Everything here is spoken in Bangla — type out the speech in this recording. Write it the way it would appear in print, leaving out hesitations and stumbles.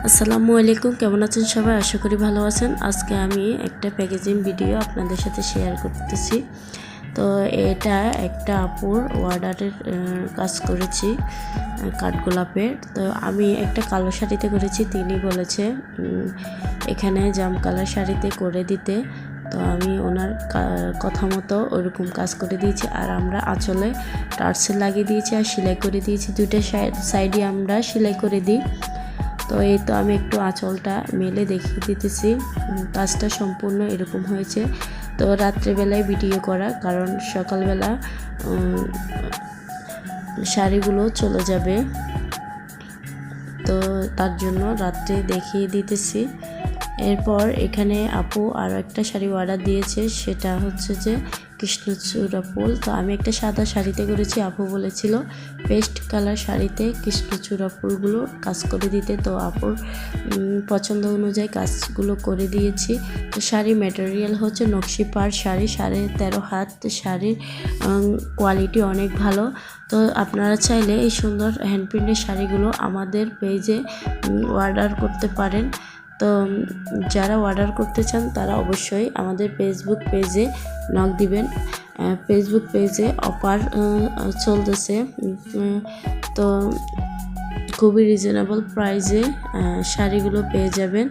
আসসালামু আলাইকুম, কেমন আছেন সবাই? আশা করি ভালো আছেন। আজকে আমি একটা প্যাকেজিং ভিডিও আপনাদের সাথে শেয়ার করতেছি। তো এটা একটা আপুর অর্ডারের কাজ করেছি কাঠগোলাপের। তো আমি একটা কালো শাড়িতে করেছি, তিনি বলেছে এখানে জাম কালার শাড়িতে করে দিতে। তো আমি ওনার কথা মতো ওরকম কাজ করে দিয়েছি। আর আমরা আঁচলে টার্সেল লাগিয়ে দিয়েছি আর সেলাই করে দিয়েছি। দুইটা সাইডে আমরা সেলাই করে দিই। তো এই তো আমি একটু আঁচলটা মেলে দেখিয়ে দিতেছি। কাজটা সম্পূর্ণ এরকম হয়েছে। তো রাত্রেবেলায় ভিডিও করা, কারণ সকালবেলা শাড়িগুলো চলে যাবে, তো তার জন্য রাত্রে দেখিয়ে দিতেছি। এরপর এখানে আপু আরও একটা শাড়ি অর্ডার দিয়েছে, সেটা হচ্ছে যে কৃষ্ণচূড়া ফুল। তো আমি একটা সাদা শাড়িতে করেছি, আপু বলেছিল পেস্ট কালার শাড়িতে কৃষ্ণচূড়া ফুলগুলো কাজ করে দিতে। তো আপুর পছন্দ অনুযায়ী কাজগুলো করে দিয়েছি। তো শাড়ি ম্যাটেরিয়াল হচ্ছে নকশি পাড় শাড়ি, 13.5 হাত শাড়ির কোয়ালিটি অনেক ভালো। তো আপনারা চাইলে এই সুন্দর হ্যান্ডপ্রিন্টের শাড়িগুলো আমাদের পেজে অর্ডার করতে পারেন। তো যারা অর্ডার করতে চান তারা অবশ্যই আমাদের ফেসবুক পেজে নক দিবেন। ফেসবুক পেজে অফার চলতেছে, তো খুবই রিজনেবল প্রাইসে শাড়িগুলো পেয়ে যাবেন।